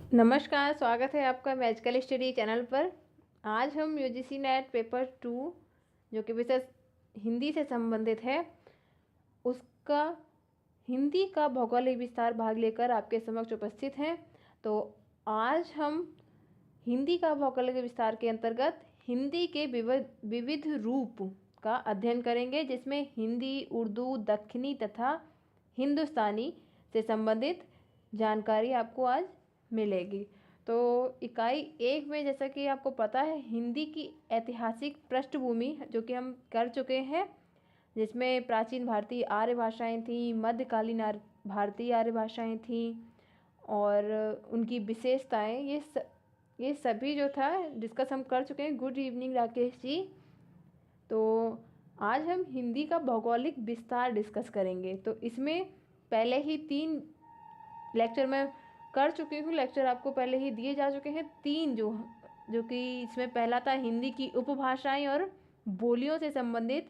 नमस्कार, स्वागत है आपका मैजिकल स्टडी चैनल पर। आज हम यूजीसी नेट पेपर 2 जो कि विषय हिंदी से संबंधित है, उसका हिंदी का भौगोलिक विस्तार भाग लेकर आपके समक्ष उपस्थित हैं। तो आज हम हिंदी का भौगोलिक विस्तार के अंतर्गत हिंदी के विविध रूप का अध्ययन करेंगे, जिसमें हिंदी, उर्दू, दक्खनी तथा हिंदुस्तानी से संबंधित जानकारी आपको आज मिलेगी। तो इकाई 1 में, जैसा कि आपको पता है, हिंदी की ऐतिहासिक पृष्ठभूमि जो कि हम कर चुके हैं, जिसमें प्राचीन भारतीय आर्य भाषाएं थीं, मध्यकालीन भारतीय आर्य भाषाएं थीं और उनकी विशेषताएं, ये सभी जो था डिस्कस हम कर चुके हैं। Good evening Rakesh ji. तो आज हम हिंदी का भौगोलिक विस्तार डिस्कस करेंगे। तो इसमें पहले ही 3 लेक्चर में कर चुकी हूँ, लेक्चर आपको पहले ही दिए जा चुके हैं 3, जो कि इसमें पहला था हिंदी की उपभाषाएं और बोलियों से संबंधित,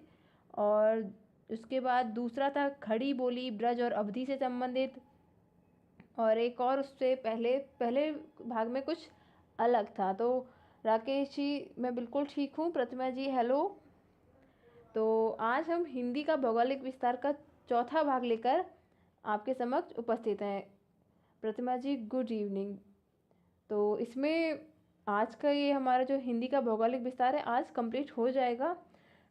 और उसके बाद दूसरा था खड़ी बोली, ब्रज और अवधि से संबंधित, और एक और उससे पहले भाग में कुछ अलग था। तो राकेश जी, मैं बिल्कुल ठीक हूँ। प्रतिमा जी, हेलो। तो आज हम हिंदी का भौगोलिक विस्तार का चौथा भाग लेकर आपके समक्ष उपस्थित हैं। प्रतिमा जी, गुड इवनिंग। तो इसमें आज का ये हमारा जो हिंदी का भौगोलिक विस्तार है, आज कंप्लीट हो जाएगा।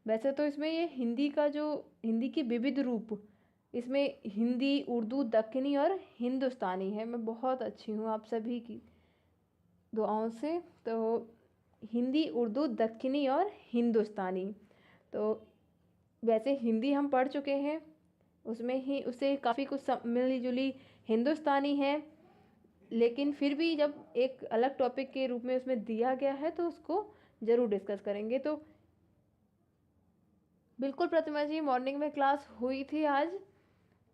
वैसे तो इसमें ये हिंदी के विविध रूप, इसमें हिंदी, उर्दू, दक्कनी और हिंदुस्तानी है। मैं बहुत अच्छी हूँ आप सभी की दुआओं से। तो हिंदी, उर्दू, दक्कनी और हिंदुस्तानी। तो वैसे हिंदी हम पढ़ चुके हैं, उसमें ही उससे काफ़ी कुछ मिली जुली हिंदुस्तानी है, लेकिन फिर भी जब एक अलग टॉपिक के रूप में उसमें दिया गया है तो उसको ज़रूर डिस्कस करेंगे। तो बिल्कुल प्रतिमा जी, मॉर्निंग में क्लास हुई थी आज।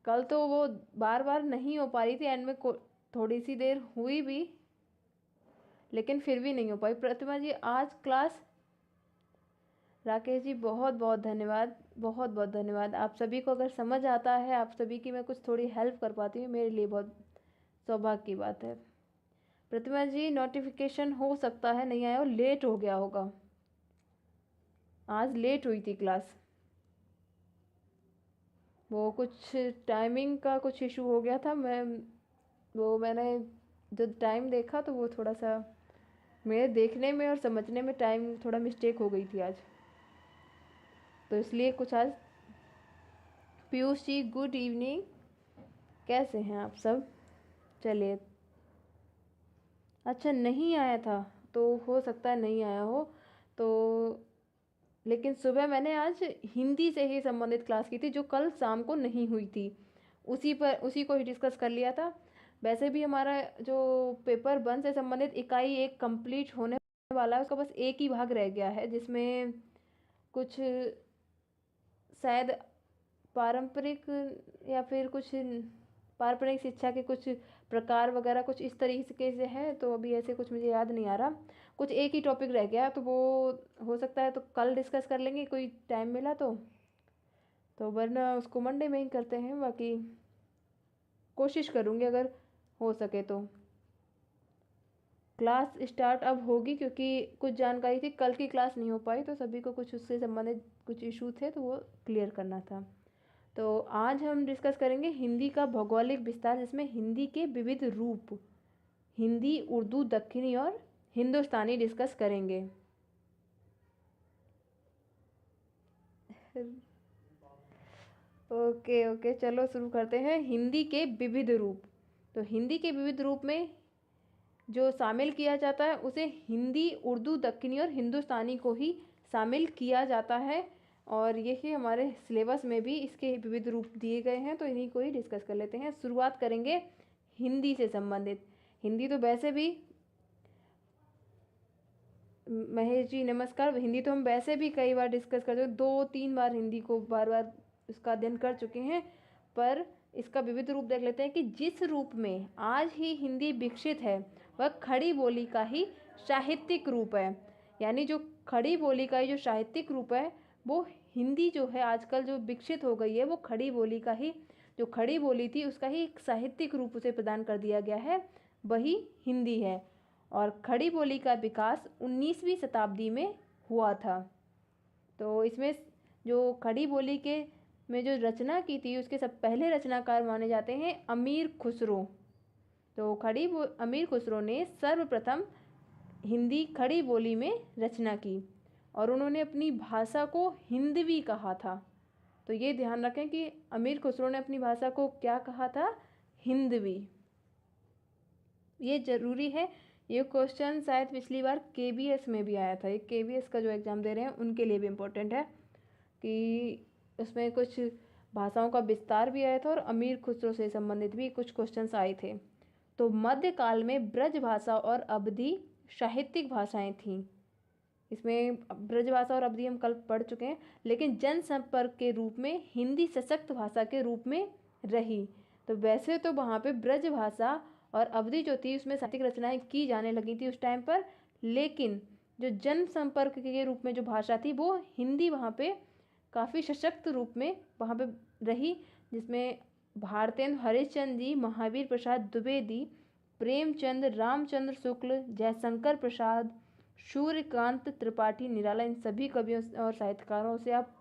कल तो वो बार बार नहीं हो पा रही थी, एंड में थोड़ी सी देर हुई भी, लेकिन फिर भी नहीं हो पाई। प्रतिमा जी, आज क्लास, राकेश जी, बहुत बहुत धन्यवाद, बहुत बहुत धन्यवाद। आप सभी को अगर समझ आता है, आप सभी की मैं कुछ थोड़ी हेल्प कर पाती हूँ, मेरे लिए बहुत सौभाग्य की बात है। प्रतिमा जी, नोटिफिकेशन हो सकता है नहीं आया हो, लेट हो गया होगा, आज लेट हुई थी क्लास। वो कुछ टाइमिंग का कुछ इशू हो गया था। मैंने जो टाइम देखा तो वो थोड़ा सा मेरे देखने में और समझने में टाइम थोड़ा मिस्टेक हो गई थी आज, तो इसलिए कुछ आज। पीयूष जी, गुड इवनिंग, कैसे हैं आप सब? चलिए, अच्छा नहीं आया था तो हो सकता है नहीं आया हो। तो लेकिन सुबह मैंने आज हिंदी से ही संबंधित क्लास की थी, जो कल शाम को नहीं हुई थी, उसी को ही डिस्कस कर लिया था। वैसे भी हमारा जो पेपर 1 से संबंधित इकाई 1 कंप्लीट होने वाला है, उसका बस एक ही भाग रह गया है, जिसमें कुछ शायद पारंपरिक या फिर कुछ पारंपरिक शिक्षा के कुछ प्रकार वगैरह कुछ इस तरीके से है। तो अभी ऐसे कुछ मुझे याद नहीं आ रहा, कुछ एक ही टॉपिक रह गया, तो वो हो सकता है तो कल डिस्कस कर लेंगे, कोई टाइम मिला तो वरना उसको मंडे में ही करते हैं। बाकी कोशिश करूँगी अगर हो सके तो। क्लास स्टार्ट अब होगी, क्योंकि कुछ जानकारी थी, कल की क्लास नहीं हो पाई, तो सभी को कुछ उससे संबंधित कुछ इशू थे, तो वो क्लियर करना था। तो आज हम डिस्कस करेंगे हिंदी का भौगोलिक विस्तार, जिसमें हिंदी के विविध रूप, हिंदी, उर्दू, दक्कनी और हिंदुस्तानी डिस्कस करेंगे। ओके ओके, चलो शुरू करते हैं। हिंदी के विविध रूप। तो हिंदी के विविध रूप में जो शामिल किया जाता है, उसे हिंदी, उर्दू, दक्कनी और हिंदुस्तानी को ही शामिल किया जाता है, और यही हमारे सिलेबस में भी इसके विविध रूप दिए गए हैं, तो इन्हीं को ही डिस्कस कर लेते हैं। शुरुआत करेंगे हिंदी से संबंधित। हिंदी तो वैसे भी, महेश जी नमस्कार, हिंदी तो हम वैसे भी कई बार डिस्कस कर चुके, 2-3 बार हिंदी को बार बार इसका अध्ययन कर चुके हैं, पर इसका विविध रूप देख लेते हैं कि जिस रूप में आज ही हिंदी विकसित है, वह खड़ी बोली का ही साहित्यिक रूप है। यानी जो खड़ी बोली का ही जो साहित्यिक रूप है, वो हिंदी जो है आजकल जो विकसित हो गई है, वो खड़ी बोली का ही, जो खड़ी बोली थी उसका ही एक साहित्यिक रूप उसे प्रदान कर दिया गया है वही हिंदी है। और खड़ी बोली का विकास 19वीं शताब्दी में हुआ था। तो इसमें जो खड़ी बोली के में जो रचना की थी उसके सब पहले रचनाकार माने जाते हैं अमीर खुसरो। तो अमीर खुसरो ने सर्वप्रथम हिंदी खड़ी बोली में रचना की और उन्होंने अपनी भाषा को हिंदवी कहा था। तो ये ध्यान रखें कि अमीर खुसरो ने अपनी भाषा को क्या कहा था, हिंदवी। ये जरूरी है, ये क्वेश्चन शायद पिछली बार केबीएस में भी आया था। ये केबीएस का जो एग्ज़ाम दे रहे हैं उनके लिए भी इम्पोर्टेंट है कि उसमें कुछ भाषाओं का विस्तार भी आया था और अमीर खुसरो से संबंधित भी कुछ क्वेश्चंस आए थे। तो मध्यकाल में ब्रज भाषा और अवधी साहित्यिक भाषाएं थीं। इसमें ब्रज भाषा और अवधी हम कल पढ़ चुके हैं, लेकिन जनसंपर्क के रूप में हिंदी सशक्त भाषा के रूप में रही। तो वैसे तो वहाँ पे ब्रज भाषा और अवधी जो थी उसमें साहित्यिक रचनाएं की जाने लगी थी उस टाइम पर, लेकिन जो जनसंपर्क के रूप में जो भाषा थी वो हिंदी वहाँ पे काफ़ी सशक्त रूप में वहाँ पे रही, जिसमें भारतेंद्र हरिश्चंद्र जी, महावीर प्रसाद द्विवेदी, प्रेमचंद, रामचंद्र शुक्ल, जयशंकर प्रसाद, सूर्यकांत त्रिपाठी निराला, इन सभी कवियों और साहित्यकारों से आप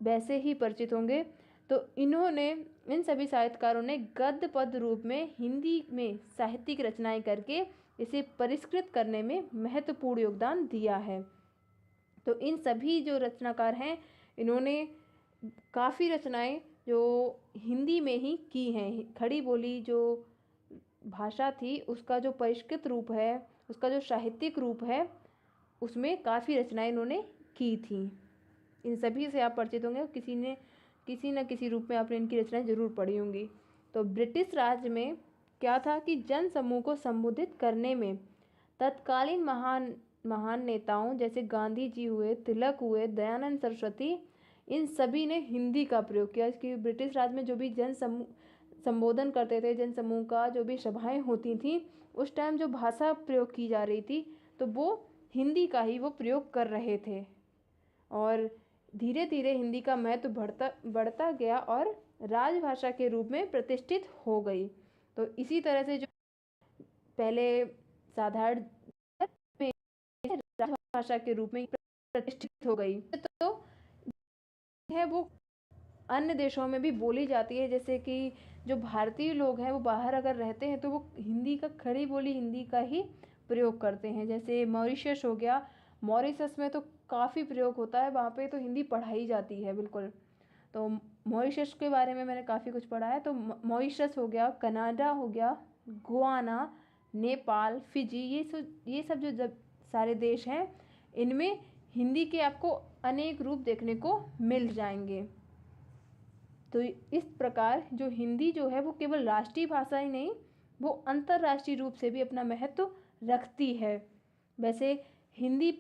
वैसे ही परिचित होंगे। तो इन सभी साहित्यकारों ने गद्य पद रूप में हिंदी में साहित्यिक रचनाएं करके इसे परिष्कृत करने में महत्वपूर्ण योगदान दिया है। तो इन सभी जो रचनाकार हैं इन्होंने काफ़ी रचनाएं जो हिंदी में ही की हैं। खड़ी बोली जो भाषा थी उसका जो परिष्कृत रूप है, उसका जो साहित्यिक रूप है, उसमें काफ़ी रचनाएं इन्होंने की थी। इन सभी से आप परिचित होंगे, किसी न किसी रूप में आपने इनकी रचनाएं जरूर पढ़ी होंगी। तो ब्रिटिश राज में क्या था कि जन समूह को संबोधित करने में तत्कालीन महान नेताओं जैसे गांधी जी हुए, तिलक हुए, दयानंद सरस्वती, इन सभी ने हिंदी का प्रयोग किया। इसकी ब्रिटिश राज में जो भी जन समूह संबोधन करते थे, जन समूह का जो भी सभाएं होती थी, उस टाइम जो भाषा प्रयोग की जा रही थी तो वो हिंदी का ही वो प्रयोग कर रहे थे। और धीरे धीरे हिंदी का महत्व बढ़ता गया और राजभाषा के रूप में प्रतिष्ठित हो गई। तो इसी तरह से जो पहले साधारण में राजभाषा के रूप में प्रतिष्ठित हो गई, तो है वो अन्य देशों में भी बोली जाती है। जैसे कि जो भारतीय लोग हैं वो बाहर अगर रहते हैं तो वो हिंदी का खड़ी बोली हिंदी का ही प्रयोग करते हैं। जैसे मॉरिशस हो गया, मॉरिशस में तो काफ़ी प्रयोग होता है, वहाँ पे तो हिंदी पढ़ाई जाती है बिल्कुल। तो मॉरिशस के बारे में मैंने काफ़ी कुछ पढ़ा है। तो मॉरिशस हो गया, कनाडा हो गया, गुआना, नेपाल, फिजी, ये सब जो सारे देश हैं इनमें हिंदी के आपको अनेक रूप देखने को मिल जाएंगे। तो इस प्रकार जो हिंदी जो है वो केवल राष्ट्रीय भाषा ही नहीं, वो अंतर्राष्ट्रीय रूप से भी अपना महत्व रखती है। वैसे हिंदी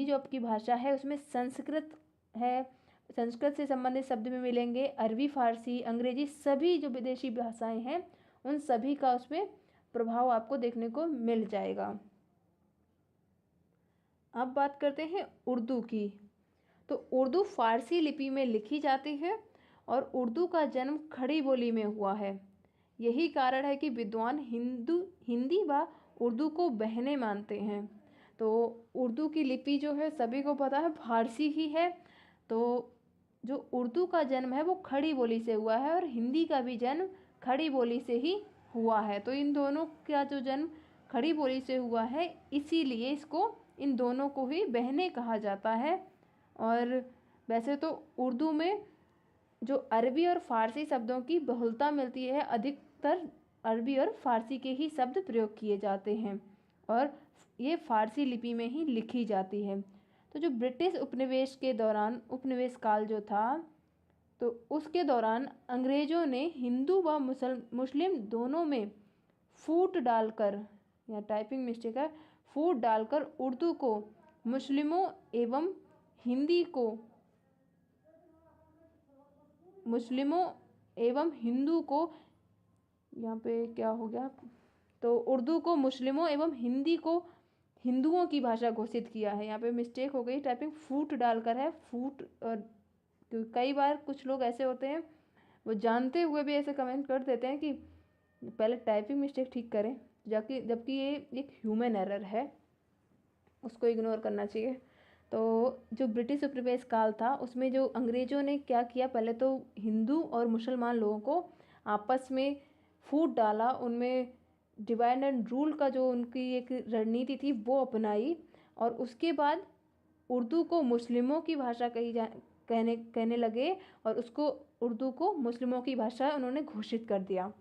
जो आपकी भाषा है उसमें संस्कृत है, संस्कृत से संबंधित शब्द भी मिलेंगे, अरबी, फारसी, अंग्रेजी, सभी जो विदेशी भाषाएं हैं उन सभी का उसमें प्रभाव आपको देखने को मिल जाएगा। अब बात करते हैं उर्दू की। तो उर्दू फारसी लिपि में लिखी जाती है और उर्दू का जन्म खड़ी बोली में हुआ है। यही कारण है कि विद्वान हिंदी व उर्दू को बहनें मानते हैं। तो उर्दू की लिपि जो है सभी को पता है फारसी ही है। तो जो उर्दू का जन्म है वो खड़ी बोली से हुआ है और हिंदी का भी जन्म खड़ी बोली से ही हुआ है। तो इन दोनों का जो जन्म खड़ी बोली से हुआ है, इसीलिए इन दोनों को ही बहनें कहा जाता है। और वैसे तो उर्दू में जो अरबी और फारसी शब्दों की बहुलता मिलती है, अधिकतर अरबी और फारसी के ही शब्द प्रयोग किए जाते हैं और ये फारसी लिपि में ही लिखी जाती है। तो जो ब्रिटिश उपनिवेश काल जो था, तो उसके दौरान अंग्रेज़ों ने हिंदू व मुस्लिम दोनों में फूट डालकर, या टाइपिंग मिस्टेक है, फूट डालकर उर्दू को मुस्लिमों एवं हिंदू को, यहाँ पे क्या हो गया, तो उर्दू को मुस्लिमों एवं हिंदी को हिंदुओं की भाषा घोषित किया है। यहाँ पे मिस्टेक हो गई, टाइपिंग फूट डालकर है, फूट। और कई बार कुछ लोग ऐसे होते हैं वो जानते हुए भी ऐसे कमेंट कर देते हैं कि पहले टाइपिंग मिस्टेक ठीक करें, जबकि ये एक ह्यूमन एरर है, उसको इग्नोर करना चाहिए। तो जो ब्रिटिश उपनिवेश काल था उसमें जो अंग्रेज़ों ने क्या किया, पहले तो हिंदू और मुसलमान लोगों को आपस में फूट डाला, उनमें डिवाइड एंड रूल का जो उनकी एक रणनीति थी वो अपनाई, और उसके बाद उर्दू को मुस्लिमों की भाषा कहने लगे, और उसको उर्दू को मुस्लिमों की भाषा उन्होंने घोषित कर दिया।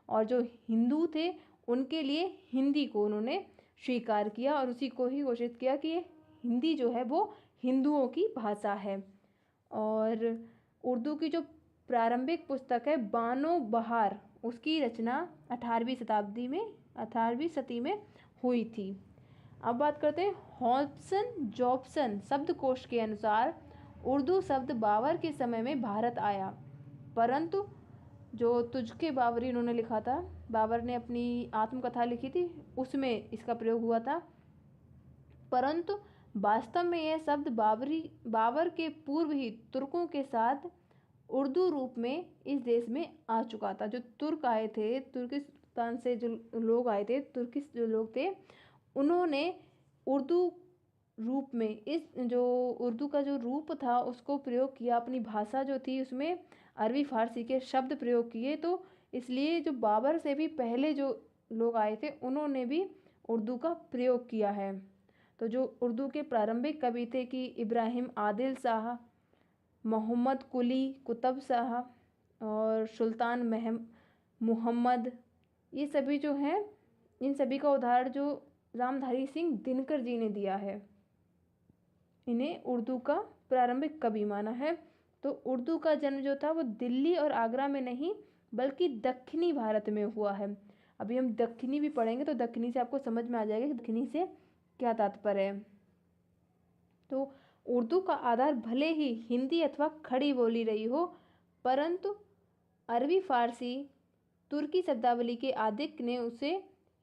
और जो हिंदू थे उनके लिए हिंदी को उन्होंने स्वीकार किया और उसी को ही घोषित किया कि ये हिंदी जो है वो हिंदुओं की भाषा है। और उर्दू की जो प्रारंभिक पुस्तक है बानो बहार, उसकी रचना 18वीं सदी में हुई थी। अब बात करते हैं हॉब्सन जॉब्सन शब्दकोश के अनुसार उर्दू शब्द बाबर के समय में भारत आया, परंतु जो तुझके बाबरी उन्होंने लिखा था, बाबर ने अपनी आत्मकथा लिखी थी, उसमें इसका प्रयोग हुआ था। परंतु वास्तव में यह शब्द बाबर के पूर्व ही तुर्कों के साथ उर्दू रूप में इस देश में आ चुका था। जो तुर्क आए थे, तुर्किस्तान से जो लोग आए थे, तुर्किश जो लोग थे, उन्होंने उर्दू रूप में इस जो उर्दू का जो रूप था उसको प्रयोग किया, अपनी भाषा जो थी उसमें अरबी फारसी के शब्द प्रयोग किए। तो इसलिए जो बाबर से भी पहले जो लोग आए थे उन्होंने भी उर्दू का प्रयोग किया है। तो जो उर्दू के प्रारंभिक कवि थे कि इब्राहिम आदिल शाह, मोहम्मद कुली कुतुब शाह और सुल्तान मुहम्मद, ये सभी जो हैं, इन सभी का उदाहरण जो रामधारी सिंह दिनकर जी ने दिया है, इन्हें उर्दू का प्रारंभिक कवि माना है। तो उर्दू का जन्म जो था वो दिल्ली और आगरा में नहीं बल्कि दक्षिणी भारत में हुआ है। अभी हम दक्षिणी भी पढ़ेंगे तो दक्षिणी से आपको समझ में आ जाएगा कि दक्षिणी से क्या तात्पर्य है। तो उर्दू का आधार भले ही हिंदी अथवा खड़ी बोली रही हो, परंतु अरबी फारसी तुर्की शब्दावली के आधिक्य ने उसे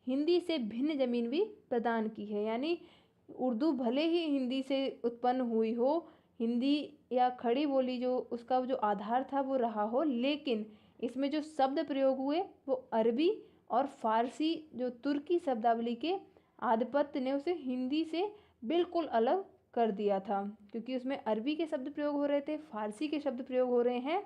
हिंदी से भिन्न जमीन भी प्रदान की है। यानी उर्दू भले ही हिंदी से उत्पन्न हुई हो, हिंदी या खड़ी बोली जो उसका जो आधार था वो रहा हो, लेकिन इसमें जो शब्द प्रयोग हुए वो अरबी और फारसी जो तुर्की शब्दावली के आधिपत्य ने उसे हिंदी से बिल्कुल अलग कर दिया था, क्योंकि उसमें अरबी के शब्द प्रयोग हो रहे थे, फारसी के शब्द प्रयोग हो रहे हैं,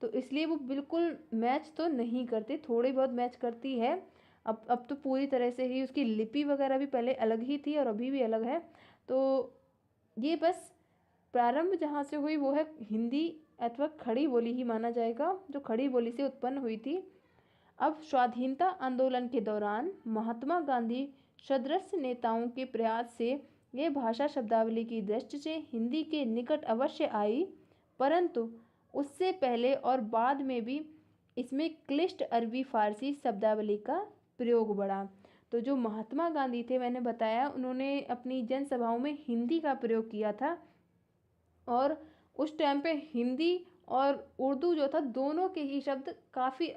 तो इसलिए वो बिल्कुल मैच तो नहीं करते, थोड़ी बहुत मैच करती है। अब तो पूरी तरह से ही उसकी लिपि वगैरह भी पहले अलग ही थी और अभी भी अलग है। तो ये बस प्रारंभ जहाँ से हुई वो है हिंदी अथवा खड़ी बोली ही माना जाएगा, जो खड़ी बोली से उत्पन्न हुई थी। अब स्वाधीनता आंदोलन के दौरान महात्मा गांधी सदृश नेताओं के प्रयास से ये भाषा शब्दावली की दृष्टि से हिंदी के निकट अवश्य आई, परंतु उससे पहले और बाद में भी इसमें क्लिष्ट अरबी फारसी शब्दावली का प्रयोग बढ़ा। तो जो महात्मा गांधी थे, मैंने बताया, उन्होंने अपनी जनसभाओं में हिंदी का प्रयोग किया था, और उस टाइम पे हिंदी और उर्दू जो था दोनों के ही शब्द काफ़ी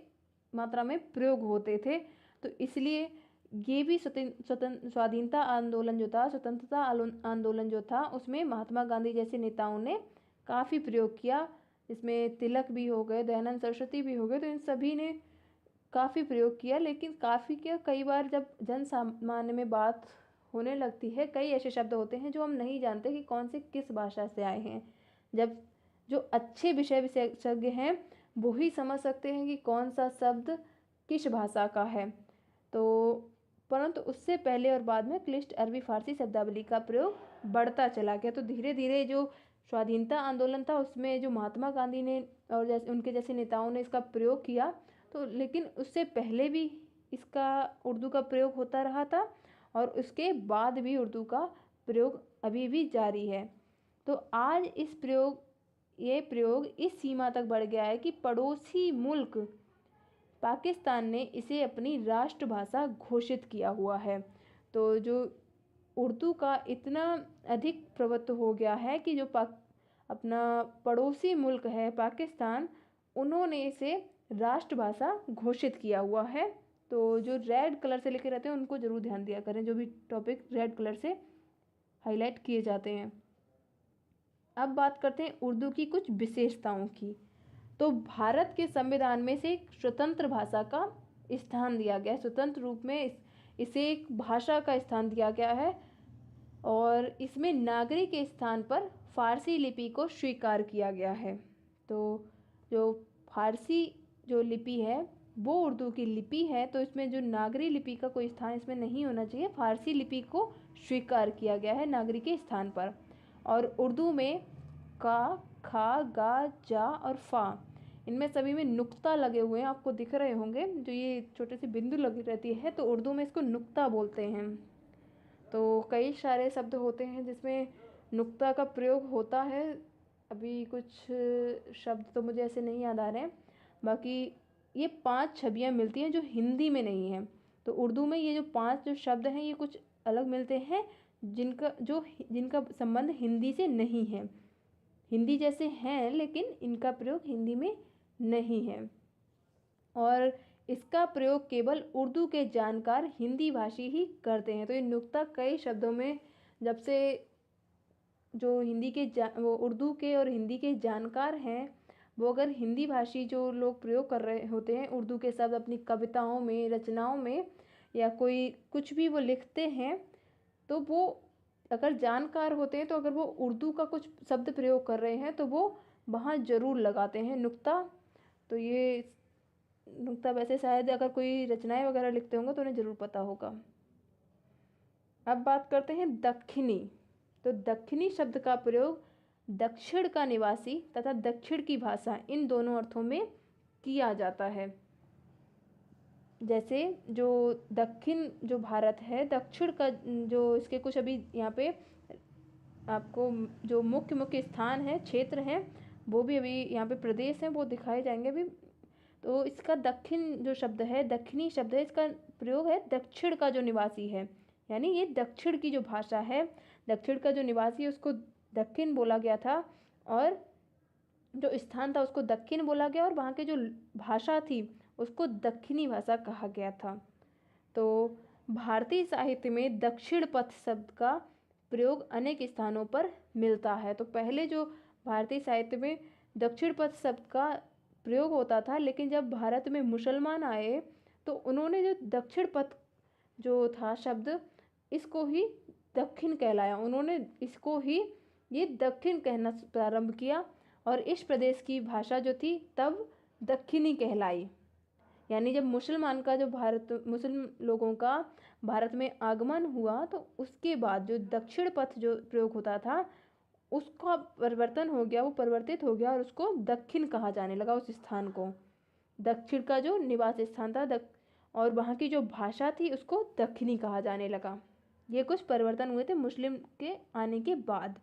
मात्रा में प्रयोग होते थे। तो इसलिए ये भी स्वाधीनता आंदोलन जो था, स्वतंत्रता आंदोलन जो था, उसमें महात्मा गांधी जैसे नेताओं ने काफ़ी प्रयोग किया। इसमें तिलक भी हो गए, दयानंद सरस्वती भी हो गए, तो इन सभी ने काफ़ी प्रयोग किया। लेकिन काफ़ी क्या, कई बार जब जन सामान्य में बात होने लगती है, कई ऐसे शब्द होते हैं जो हम नहीं जानते कि कौन से किस भाषा से आए हैं। जब जो अच्छे विषय विशेषज्ञ हैं वो ही समझ सकते हैं कि कौन सा शब्द किस भाषा का है। तो परंतु उससे पहले और बाद में क्लिष्ट अरबी फारसी शब्दावली का प्रयोग बढ़ता चला गया। तो धीरे धीरे जो स्वाधीनता आंदोलन था उसमें जो महात्मा गांधी ने और जैसे उनके जैसे नेताओं ने इसका प्रयोग किया, तो लेकिन उससे पहले भी इसका उर्दू का प्रयोग होता रहा था और उसके बाद भी उर्दू का प्रयोग अभी भी जारी है। तो आज ये प्रयोग इस सीमा तक बढ़ गया है कि पड़ोसी मुल्क पाकिस्तान ने इसे अपनी राष्ट्रभाषा घोषित किया हुआ है। तो जो उर्दू का इतना अधिक प्रभुत्व हो गया है कि जो अपना पड़ोसी मुल्क है पाकिस्तान, उन्होंने इसे राष्ट्रभाषा घोषित किया हुआ है। तो जो रेड कलर से लिखे रहते हैं उनको ज़रूर ध्यान दिया करें, जो भी टॉपिक रेड कलर से हाईलाइट किए जाते हैं। अब बात करते हैं उर्दू की कुछ विशेषताओं की। तो भारत के संविधान में से एक स्वतंत्र भाषा का स्थान दिया गया है, स्वतंत्र रूप में इसे एक भाषा का स्थान दिया गया है। और इसमें नागरी के स्थान पर फारसी लिपि को स्वीकार किया गया है। तो जो फारसी जो लिपि है वो उर्दू की लिपि है, तो इसमें जो नागरी लिपि का कोई स्थान इसमें नहीं होना चाहिए। फारसी लिपि को स्वीकार किया गया है नागरी के स्थान पर। और उर्दू में का, खा, गा, जा और फा, इनमें सभी में नुक्ता लगे हुए हैं, आपको दिख रहे होंगे, जो ये छोटे से बिंदु लगी रहती है, तो उर्दू में इसको नुक्ता बोलते हैं। तो कई सारे शब्द होते हैं जिसमें नुक्ता का प्रयोग होता है। अभी कुछ शब्द तो मुझे ऐसे नहीं याद आ रहे हैं। बाकी ये 5 छवियाँ मिलती हैं जो हिंदी में नहीं हैं। तो उर्दू में ये जो 5 जो शब्द हैं ये कुछ अलग मिलते हैं, जिनका संबंध हिंदी से नहीं है। हिंदी जैसे हैं लेकिन इनका प्रयोग हिंदी में नहीं है। और इसका प्रयोग केवल उर्दू के जानकार हिंदी भाषी ही करते हैं। तो ये नुक्ता कई शब्दों में, जब से जो वो उर्दू के और हिंदी के जानकार हैं, वो अगर हिंदी भाषी जो लोग प्रयोग कर रहे होते हैं उर्दू के शब्द अपनी कविताओं में, रचनाओं में, या कोई कुछ भी वो लिखते हैं, तो वो अगर जानकार होते हैं तो अगर वो उर्दू का कुछ शब्द प्रयोग कर रहे हैं तो वो वहाँ ज़रूर लगाते हैं नुक्ता। तो ये नुक्ता वैसे शायद अगर कोई रचनाएं वगैरह लिखते होंगे तो उन्हें ज़रूर पता होगा। अब बात करते हैं दक्षिणी। तो दक्षिणी शब्द का प्रयोग दक्षिण का निवासी तथा दक्षिण की भाषा, इन दोनों अर्थों में किया जाता है। जैसे जो दक्षिण जो भारत है, दक्षिण का जो इसके कुछ अभी यहाँ पे आपको जो मुख्य मुख्य स्थान है, क्षेत्र हैं, वो भी अभी यहाँ पे प्रदेश हैं वो दिखाए जाएंगे अभी। तो इसका दक्षिण जो शब्द है, दक्षिणी शब्द है, इसका प्रयोग है दक्षिण का जो निवासी है, यानी ये दक्षिण की जो भाषा है, दक्षिण का जो निवासी है उसको दक्षिण बोला गया था, और जो स्थान था उसको दक्षिण बोला गया, और वहाँ की जो भाषा थी उसको दक्षिणी भाषा कहा गया था। तो भारतीय साहित्य में दक्षिण पथ शब्द का प्रयोग अनेक स्थानों पर मिलता है। तो पहले जो भारतीय साहित्य में दक्षिण पथ शब्द का प्रयोग होता था, लेकिन जब भारत में मुसलमान आए तो उन्होंने जो दक्षिण पथ जो था शब्द, इसको ही दक्षिण कहलाया, उन्होंने इसको ही ये दक्षिण कहना प्रारंभ किया, और इस प्रदेश की भाषा जो थी तब दक्षिणी कहलाई। यानी जब मुस्लिम लोगों का भारत में आगमन हुआ तो उसके बाद जो दक्षिण पथ जो प्रयोग होता था उसका परिवर्तन हो गया, वो परिवर्तित हो गया और उसको दक्षिण कहा जाने लगा। उस स्थान को दक्षिण का जो निवास स्थान था और वहाँ की जो भाषा थी उसको दक्षिणी कहा जाने लगा। ये कुछ परिवर्तन हुए थे मुस्लिम के आने के बाद।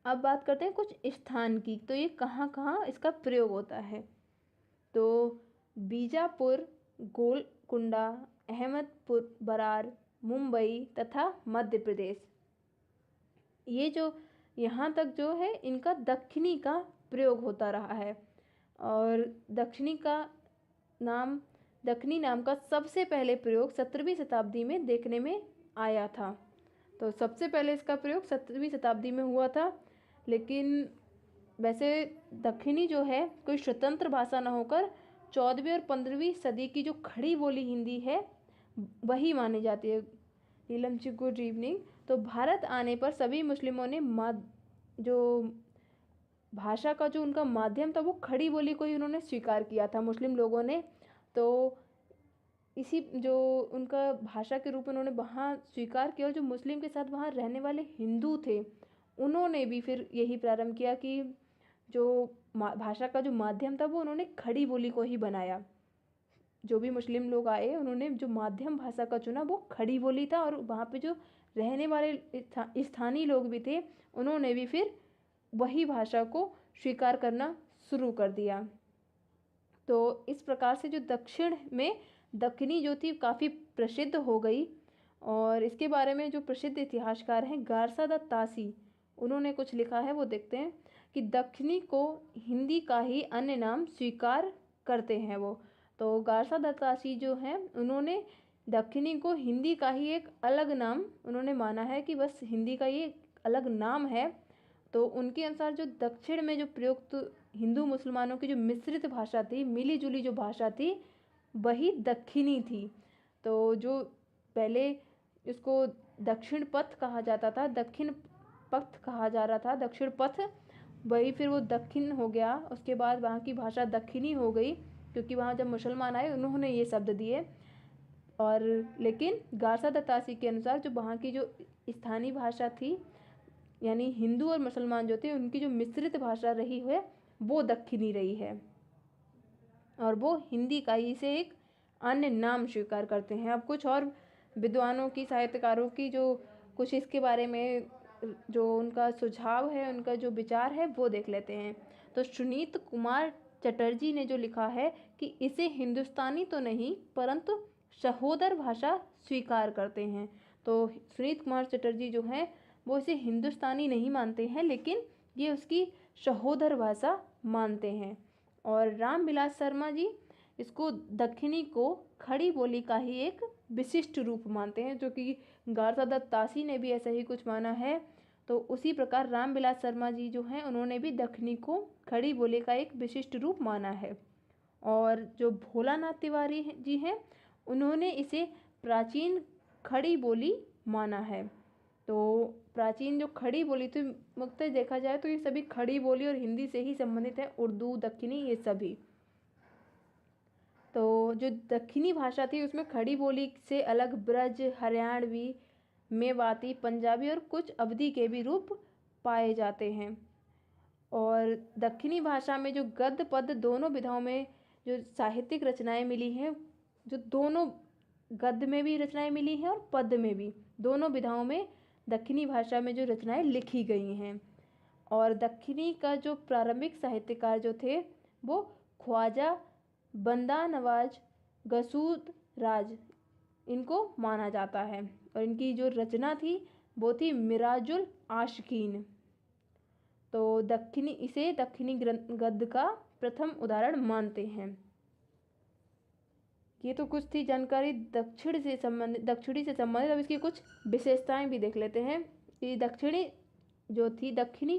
अब बात करते हैं कुछ स्थान की, तो ये कहाँ कहाँ इसका प्रयोग होता है। तो बीजापुर, गोलकुंडा, अहमदपुर, बरार, मुंबई तथा मध्य प्रदेश, ये जो यहाँ तक जो है इनका दक्षिणी का प्रयोग होता रहा है। और दक्षिणी नाम का सबसे पहले प्रयोग 17वीं शताब्दी में देखने में आया था। तो सबसे पहले इसका प्रयोग 17वीं शताब्दी में हुआ था, लेकिन वैसे दक्षिणी जो है कोई स्वतंत्र भाषा न होकर 14वीं और 15वीं सदी की जो खड़ी बोली हिंदी है वही मानी जाती है। Neelam ji good evening. तो भारत आने पर सभी मुस्लिमों ने जो भाषा का जो उनका माध्यम था वो खड़ी बोली को ही उन्होंने स्वीकार किया था मुस्लिम लोगों ने। तो इसी जो उनका भाषा के रूप में उन्होंने वहाँ स्वीकार किया, और जो मुस्लिम के साथ वहाँ रहने वाले हिंदू थे उन्होंने भी फिर यही प्रारंभ किया कि जो भाषा का जो माध्यम था वो उन्होंने खड़ी बोली को ही बनाया। जो भी मुस्लिम लोग आए उन्होंने जो माध्यम भाषा का चुना वो खड़ी बोली था, और वहाँ पे जो रहने वाले स्थानीय लोग भी थे उन्होंने भी फिर वही भाषा को स्वीकार करना शुरू कर दिया। तो इस प्रकार से जो दक्षिण में दक्षिणी जो थी काफ़ी प्रसिद्ध हो गई। और इसके बारे में जो प्रसिद्ध इतिहासकार हैं गारसा द तासी, उन्होंने कुछ लिखा है, वो देखते हैं कि दक्षिणी को हिंदी का ही अन्य नाम स्वीकार करते हैं वो। तो गारसा द तासी जो हैं उन्होंने दक्षिणी को हिंदी का ही एक अलग नाम उन्होंने माना है कि बस हिंदी का ये अलग नाम है। तो उनके अनुसार जो दक्षिण में जो प्रयुक्त हिंदू मुसलमानों की जो मिश्रित भाषा थी, मिली जुली जो भाषा थी, वही दक्षिणी थी। तो जो पहले इसको दक्षिण पथ कहा जाता था, दक्षिण पथ कहा जा रहा था, दक्षिण पथ, वही फिर वो दक्षिण हो गया। उसके बाद वहाँ की भाषा दक्षिणी हो गई, क्योंकि वहाँ जब मुसलमान आए उन्होंने ये शब्द दिए। और लेकिन गारसा दत्तासी के अनुसार जो वहाँ की जो स्थानीय भाषा थी, यानी हिंदू और मुसलमान जो थे उनकी जो मिश्रित भाषा रही है वो दक्षिणी रही है, और वो हिंदी का ही से एक अन्य नाम स्वीकार करते हैं। अब कुछ और विद्वानों की, साहित्यकारों की जो कुछ इसके बारे में जो उनका सुझाव है, उनका जो विचार है वो देख लेते हैं। तो सुनीत कुमार चटर्जी ने जो लिखा है कि इसे हिंदुस्तानी तो नहीं परंतु सहोदर भाषा स्वीकार करते हैं। तो सुनीत कुमार चटर्जी जो हैं वो इसे हिंदुस्तानी नहीं मानते हैं, लेकिन ये उसकी सहोदर भाषा मानते हैं। और रामविलास शर्मा जी इसको दक्षिणी को खड़ी बोली का ही एक विशिष्ट रूप मानते हैं, जो कि गारसा दत्तासी ने भी ऐसा ही कुछ माना है। तो उसी प्रकार रामविलास शर्मा जी जो हैं उन्होंने भी दक्षिणी को खड़ी बोली का एक विशिष्ट रूप माना है। और जो भोलानाथ तिवारी जी हैं उन्होंने इसे प्राचीन खड़ी बोली माना है। तो प्राचीन जो खड़ी बोली थी, मुख्यतः देखा जाए तो ये सभी खड़ी बोली और हिंदी से ही संबंधित है, उर्दू, दक्षिणी, ये सभी। तो जो दक्षिणी भाषा थी उसमें खड़ी बोली से अलग ब्रज, हरियाणवी, मेवाती, पंजाबी और कुछ अवधी के भी रूप पाए जाते हैं। और दक्षिणी भाषा में जो गद्य पद्य दोनों विधाओं में जो साहित्यिक रचनाएं मिली हैं, जो दोनों गद्य में भी रचनाएं मिली हैं और पद्य में भी, दोनों विधाओं में दक्षिणी भाषा में जो रचनाएं लिखी गई हैं। और दक्षिणी का जो प्रारंभिक साहित्यकार जो थे वो ख्वाजा बंदा नवाज गसूद राज, इनको माना जाता है। और इनकी जो रचना थी वो थी मिराजुल आशिकीन। तो दक्षिणी, इसे दक्षिणी गद्य का प्रथम उदाहरण मानते हैं। ये तो कुछ थी जानकारी दक्षिणी से संबंधित। अब इसकी कुछ विशेषताएं भी देख लेते हैं कि दक्षिणी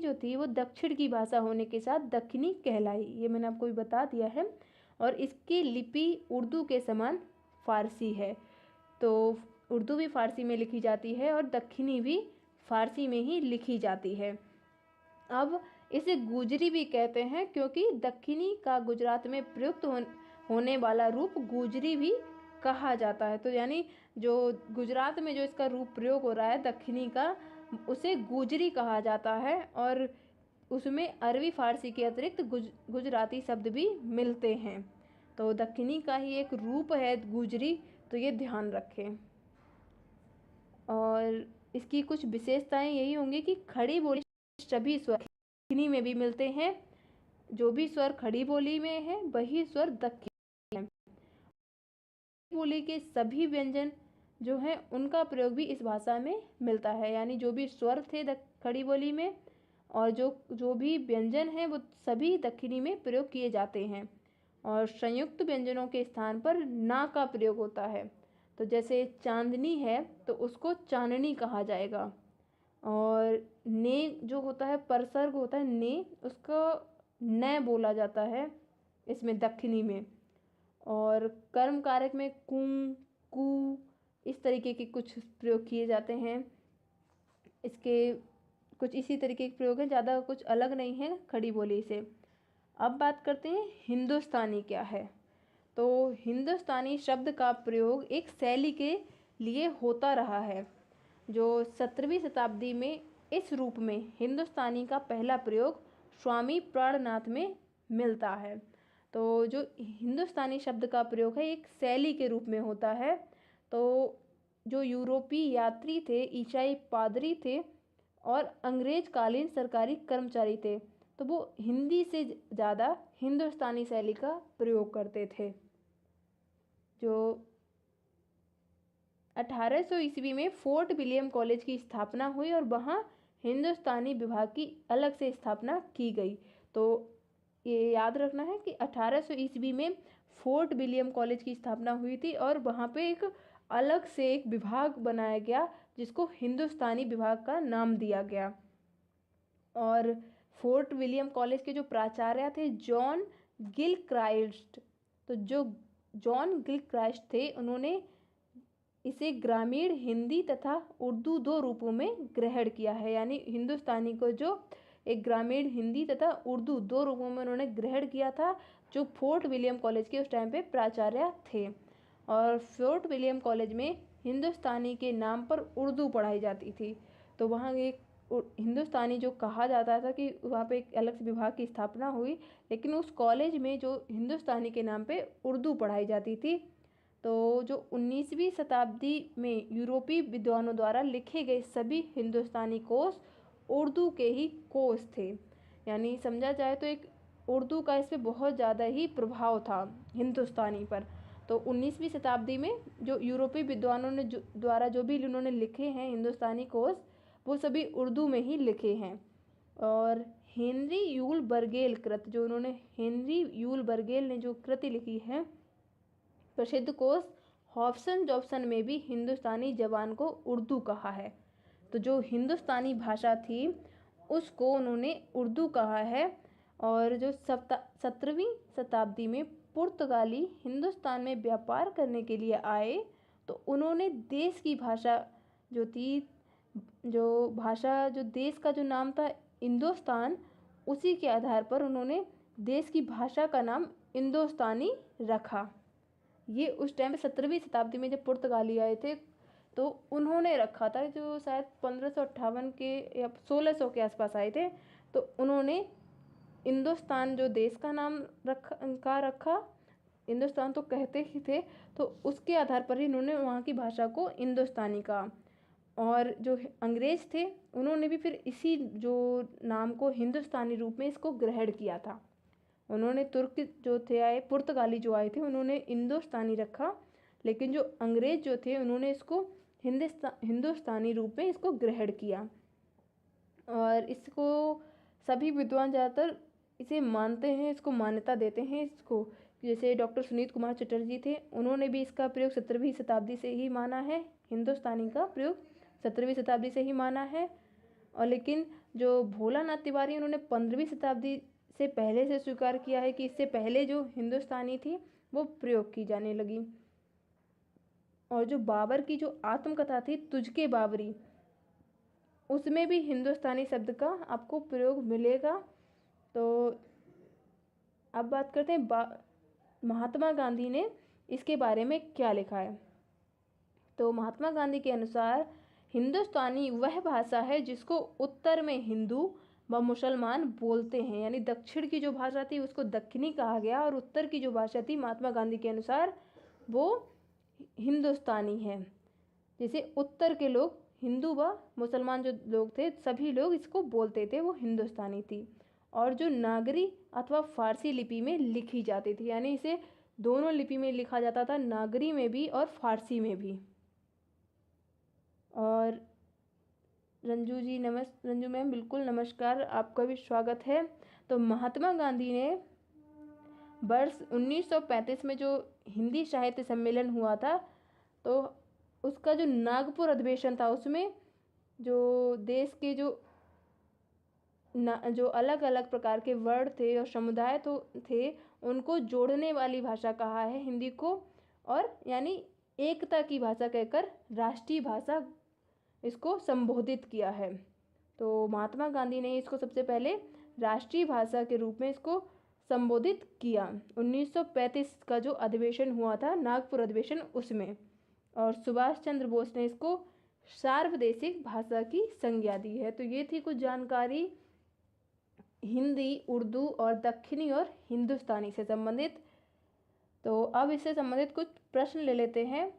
जो थी वो दक्षिण की भाषा होने के साथ दक्षिणी कहलाई, ये मैंने आपको भी बता दिया है। और इसकी लिपि उर्दू के समान फारसी है। तो उर्दू भी फारसी में लिखी जाती है और दक्षिणी भी फारसी में ही लिखी जाती है। अब इसे गुजरी भी कहते हैं, क्योंकि दक्षिणी का गुजरात में प्रयुक्त होने वाला रूप गुजरी भी कहा जाता है। तो यानी जो गुजरात में जो इसका रूप प्रयोग हो रहा है दक्षिणी का, उसे गुजरी कहा जाता है। और उसमें अरबी फारसी के अतिरिक्त गुजराती शब्द भी मिलते हैं। तो दक्षिणी का ही एक रूप है गुजरी, तो ये ध्यान रखें। और इसकी कुछ विशेषताएं यही होंगी कि खड़ी बोली सभी स्वर दक्षिणी में भी मिलते हैं, जो भी स्वर खड़ी बोली में है वही स्वर दक्षिणी में। बोली के सभी व्यंजन जो हैं उनका प्रयोग भी इस भाषा में मिलता है, यानी जो भी स्वर थे खड़ी बोली में और जो भी व्यंजन हैं वो सभी दक्षिणी में प्रयोग किए जाते हैं। और संयुक्त व्यंजनों के स्थान पर ना का प्रयोग होता है। तो जैसे चांदनी है तो उसको चांदनी कहा जाएगा। और ने जो होता है, परसर्ग होता है ने, उसको न बोला जाता है इसमें दक्षिणी में। और कर्म कारक में कुं, कु, इस तरीके के कुछ प्रयोग किए जाते हैं। इसके कुछ इसी तरीके के प्रयोग हैं, ज़्यादा कुछ अलग नहीं है खड़ी बोली से। अब बात करते हैं हिंदुस्तानी क्या है। तो हिंदुस्तानी शब्द का प्रयोग एक शैली के लिए होता रहा है, जो 17वीं शताब्दी में इस रूप में हिंदुस्तानी का पहला प्रयोग स्वामी प्राणनाथ में मिलता है। तो जो हिंदुस्तानी शब्द का प्रयोग है एक शैली के रूप में होता है। तो जो यूरोपीय यात्री थे, ईसाई पादरी थे और अंग्रेज कालीन सरकारी कर्मचारी थे, तो वो हिंदी से ज़्यादा हिंदुस्तानी शैली का प्रयोग करते थे। जो 1800 ईस्वी में फोर्ट विलियम कॉलेज की स्थापना हुई और वहाँ हिंदुस्तानी विभाग की अलग से स्थापना की गई। तो ये याद रखना है कि 1800 ईस्वी में फोर्ट विलियम कॉलेज की स्थापना हुई थी और वहाँ पे एक अलग से एक विभाग बनाया गया जिसको हिंदुस्तानी विभाग का नाम दिया गया। और फोर्ट विलियम कॉलेज के जो प्राचार्य थे जॉन गिलक्राइस्ट, तो जो जॉन गिलक्रास्ट थे, उन्होंने इसे ग्रामीण हिंदी तथा उर्दू दो रूपों में ग्रहण किया है। यानी हिंदुस्तानी को जो एक ग्रामीण हिंदी तथा उर्दू दो रूपों में उन्होंने ग्रहण किया था, जो फोर्ट विलियम कॉलेज के उस टाइम पे प्राचार्य थे। और फोर्ट विलियम कॉलेज में हिंदुस्तानी के नाम पर उर्दू पढ़ाई जाती थी। तो वहाँ एक हिंदुस्तानी जो कहा जाता था कि वहाँ पे एक अलग से विभाग की स्थापना हुई, लेकिन उस कॉलेज में जो हिंदुस्तानी के नाम पे उर्दू पढ़ाई जाती थी। तो जो 19वीं शताब्दी में यूरोपीय विद्वानों द्वारा लिखे गए सभी हिंदुस्तानी कोश उर्दू के ही कोश थे। यानी समझा जाए तो एक उर्दू का इस पर बहुत ज़्यादा ही प्रभाव था हिंदुस्तानी पर। तो 19वीं शताब्दी में जो यूरोपीय विद्वानों ने द्वारा जो भी उन्होंने लिखे हैं हिंदुस्तानी कोश, वो सभी उर्दू में ही लिखे हैं। और हेनरी यूल बर्गेल कृत, जो उन्होंने हेनरी यूल बर्गेल ने जो कृति लिखी है प्रसिद्ध कोश हॉब्सन जॉब्सन में भी हिंदुस्तानी जबान को उर्दू कहा है। तो जो हिंदुस्तानी भाषा थी उसको उन्होंने उर्दू कहा है। और जो 17वीं शताब्दी में पुर्तगाली हिंदुस्तान में व्यापार करने के लिए आए, तो उन्होंने देश की भाषा जो थी, जो देश का जो नाम था हिंदुस्तान, उसी के आधार पर उन्होंने देश की भाषा का नाम हिंदुस्तानी रखा। ये उस टाइम पे 17वीं शताब्दी में जब पुर्तगाली आए थे तो उन्होंने रखा था, जो शायद 1558 के या 1600 के आसपास आए थे। तो उन्होंने हिंदुस्तान जो देश का नाम रखा, हिंदुस्तान तो कहते ही थे, तो उसके आधार पर ही इन्होंने वहाँ की भाषा को हिंदुस्तानी कहा। और जो अंग्रेज थे उन्होंने भी फिर इसी जो नाम को हिंदुस्तानी रूप में इसको ग्रहण किया था। उन्होंने तुर्क जो थे आए, पुर्तगाली जो आए थे, उन्होंने हिंदुस्तानी रखा, लेकिन जो अंग्रेज जो थे उन्होंने इसको हिंदुस्तानी रूप में इसको ग्रहण किया। और इसको सभी विद्वान ज़्यादातर इसे मानते हैं, इसको मान्यता देते हैं इसको। जैसे डॉक्टर सुनीत कुमार चटर्जी थे, उन्होंने भी इसका प्रयोग 17वीं शताब्दी से ही माना है, हिंदुस्तानी का प्रयोग 17वीं शताब्दी से ही माना है। और लेकिन जो भोलानाथ तिवारी, उन्होंने 15वीं शताब्दी से पहले से स्वीकार किया है कि इससे पहले जो हिंदुस्तानी थी वो प्रयोग की जाने लगी। और जो बाबर की जो आत्मकथा थी तुझके बाबरी, उसमें भी हिंदुस्तानी शब्द का आपको प्रयोग मिलेगा। तो अब बात करते हैं महात्मा गांधी ने इसके बारे में क्या लिखा है। तो महात्मा गांधी के अनुसार हिंदुस्तानी वह भाषा है जिसको उत्तर में हिंदू व मुसलमान बोलते हैं। यानी दक्षिण की जो भाषा थी उसको दक्षिणी कहा गया, और उत्तर की जो भाषा थी महात्मा गांधी के अनुसार वो हिंदुस्तानी है। जैसे उत्तर के लोग हिंदू व मुसलमान जो लोग थे सभी लोग इसको बोलते थे, वो हिंदुस्तानी थी। और जो नागरी अथवा फारसी लिपि में लिखी जाती थी, यानी इसे दोनों लिपि में लिखा जाता था, नागरी में भी और फारसी में भी। और रंजू मैम बिल्कुल नमस्कार, आपका भी स्वागत है। तो महात्मा गांधी ने वर्ष 1935 में जो हिंदी साहित्य सम्मेलन हुआ था, तो उसका जो नागपुर अधिवेशन था, उसमें जो देश के जो अलग अलग प्रकार के वर्ड थे और समुदाय तो थे, उनको जोड़ने वाली भाषा कहा है हिंदी को। और यानी एकता की भाषा कहकर राष्ट्रीय भाषा इसको संबोधित किया है। तो महात्मा गांधी ने इसको सबसे पहले राष्ट्रीय भाषा के रूप में इसको संबोधित किया 1935 का जो अधिवेशन हुआ था, नागपुर अधिवेशन, उसमें। और सुभाष चंद्र बोस ने इसको सार्वदेशिक भाषा की संज्ञा दी है। तो ये थी कुछ जानकारी हिंदी, उर्दू और दक्षिणी और हिंदुस्तानी से संबंधित। तो अब इससे संबंधित कुछ प्रश्न ले लेते हैं।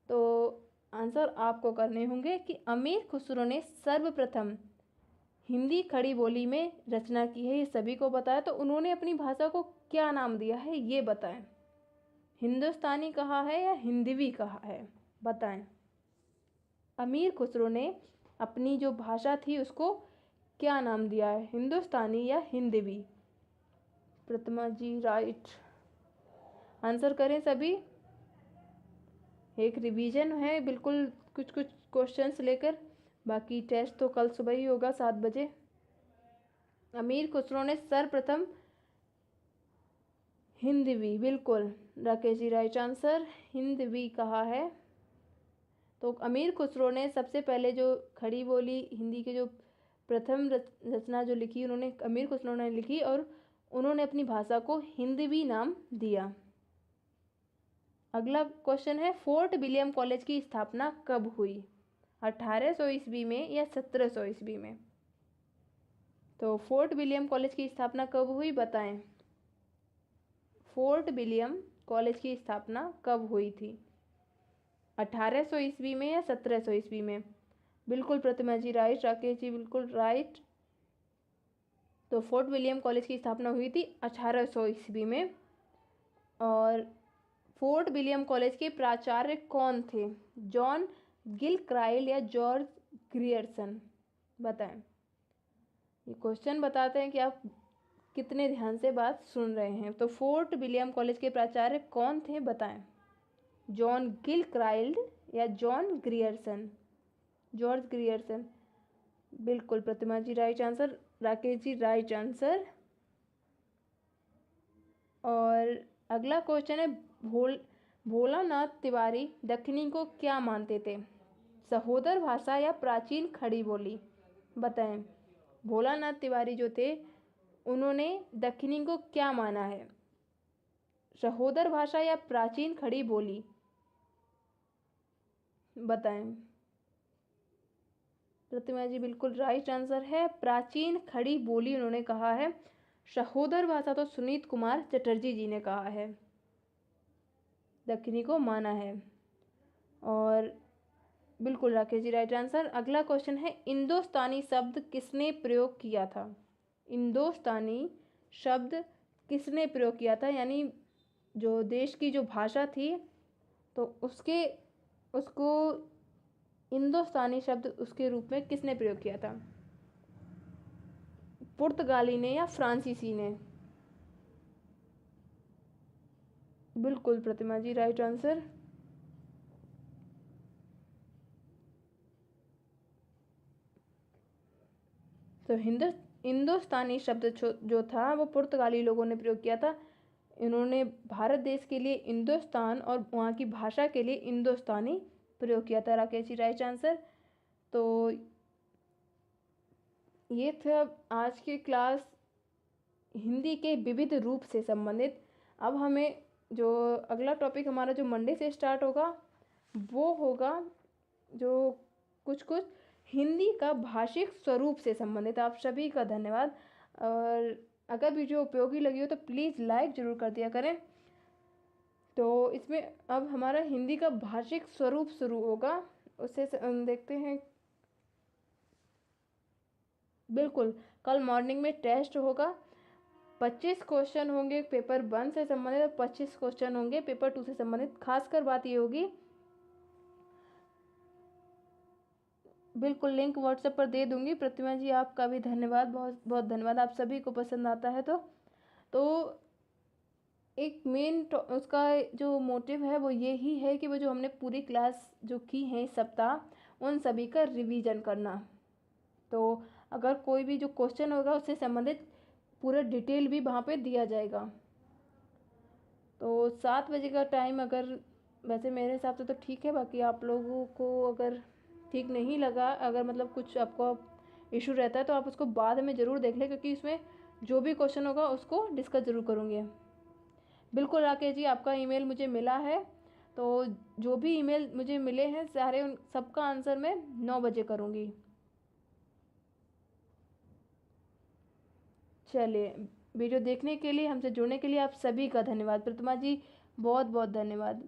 तो आंसर आपको करने होंगे कि अमीर खुसरो ने सर्वप्रथम हिंदी खड़ी बोली में रचना की है, ये सभी को बताया। तो उन्होंने अपनी भाषा को क्या नाम दिया है ये बताएं। हिंदुस्तानी कहा है या हिंदवी कहा है, बताएं। अमीर खुसरो ने अपनी जो भाषा थी उसको क्या नाम दिया है, हिंदुस्तानी या हिंदवी? प्रतिमा जी राइट, आंसर करें सभी। एक रिवीजन है बिल्कुल, कुछ कुछ क्वेश्चंस लेकर, बाकी टेस्ट तो कल सुबह ही होगा 7 बजे। अमीर खुसरो ने सर्वप्रथम हिंदवी, बिल्कुल राकेश जी राइट आंसर, हिंदवी कहा है। तो अमीर खुसरो ने सबसे पहले जो खड़ी बोली हिंदी के जो प्रथम रचना जो लिखी उन्होंने अमीर खुसरो ने लिखी और उन्होंने अपनी भाषा को हिंदवी नाम दिया। अगला क्वेश्चन है फोर्ट विलियम कॉलेज की स्थापना कब हुई, 1800 ईस्वी में या 1700 ईस्वी में? तो फोर्ट विलियम कॉलेज की स्थापना कब हुई बताएं। फोर्ट विलियम कॉलेज की स्थापना कब हुई थी, 1800 ईस्वी में या 1700 ईस्वी में? बिल्कुल प्रतिमा जी राइट, राकेश जी बिल्कुल राइट। तो फोर्ट विलियम कॉलेज की स्थापना हुई थी 1800 ईस्वी में। और फोर्ट विलियम कॉलेज के प्राचार्य कौन थे, जॉन गिलक्राइस्ट या जॉर्ज ग्रियर्सन? बताएं। ये क्वेश्चन बताते हैं कि आप कितने ध्यान से बात सुन रहे हैं। तो फोर्ट विलियम कॉलेज के प्राचार्य कौन थे बताएं, जॉन गिलक्राइस्ट या जॉन ग्रियर्सन? जॉर्ज ग्रियर्सन, बिल्कुल प्रतिमा जी right answer, Rakesh ji right answer. और अगला क्वेश्चन है भोलानाथ तिवारी दक्षिणी को क्या मानते थे, सहोदर भाषा या प्राचीन खड़ी बोली? बताएं। भोलानाथ तिवारी जो थे उन्होंने दक्षिणी को क्या माना है, सहोदर भाषा या प्राचीन खड़ी बोली? बताएं। प्रतिमा जी बिल्कुल राइट आंसर है, प्राचीन खड़ी बोली उन्होंने कहा है। सहोदर भाषा तो सुनीत कुमार चटर्जी जी ने कहा है, दक्षिणी को माना है। और बिल्कुल राकेश जी राइट आंसर। अगला क्वेश्चन है हिंदुस्तानी शब्द किसने प्रयोग किया था, हिंदुस्तानी शब्द किसने प्रयोग किया था, यानी जो देश की जो भाषा थी तो उसको हिंदुस्तानी शब्द उसके रूप में किसने प्रयोग किया था, पुर्तगाली ने या फ्रांसीसी ने? बिल्कुल प्रतिमा जी राइट आंसर। तो हिंदुस्तानी शब्द जो था वो पुर्तगाली लोगों ने प्रयोग किया था। इन्होंने भारत देश के लिए हिंदुस्तान और वहाँ की भाषा के लिए हिंदुस्तानी प्रयोग किया था, राकेश जी राइट आंसर। तो ये था आज की क्लास हिंदी के विविध रूप से संबंधित। अब हमें जो अगला टॉपिक हमारा जो मंडे से स्टार्ट होगा वो होगा जो कुछ हिंदी का भाषिक स्वरूप से संबंधित। आप सभी का धन्यवाद। और अगर वीडियो उपयोगी लगी हो तो प्लीज़ लाइक ज़रूर कर दिया करें। तो इसमें अब हमारा हिंदी का भाषिक स्वरूप शुरू होगा, उससे देखते हैं। बिल्कुल कल मॉर्निंग में टेस्ट होगा, 25 क्वेश्चन होंगे पेपर 1 से संबंधित, 25 क्वेश्चन होंगे पेपर 2 से संबंधित। खासकर बात ये होगी, बिल्कुल लिंक व्हाट्सएप पर दे दूंगी। प्रतिमा जी आपका भी धन्यवाद, बहुत बहुत धन्यवाद। आप सभी को पसंद आता है तो एक मेन उसका जो मोटिव है वो यही है कि वो जो हमने पूरी क्लास जो की है इस सप्ताह उन सभी का रिवीजन करना। तो अगर कोई भी जो क्वेश्चन होगा उससे संबंधित पूरा डिटेल भी वहाँ पे दिया जाएगा। तो 7 बजे का टाइम अगर वैसे मेरे हिसाब से तो ठीक है, बाकी आप लोगों को अगर ठीक नहीं लगा, अगर मतलब कुछ आपको इशू रहता है तो आप उसको बाद में ज़रूर देख लें, क्योंकि इसमें जो भी क्वेश्चन होगा उसको डिस्कस ज़रूर करूँगी। बिल्कुल राकेश जी आपका ईमेल मुझे मिला है, तो जो भी ईमेल मुझे मिले हैं सारे उन सबका आंसर मैं 9 बजे करूँगी। चलिए, वीडियो देखने के लिए, हमसे जुड़ने के लिए आप सभी का धन्यवाद। प्रतिमा जी बहुत बहुत धन्यवाद।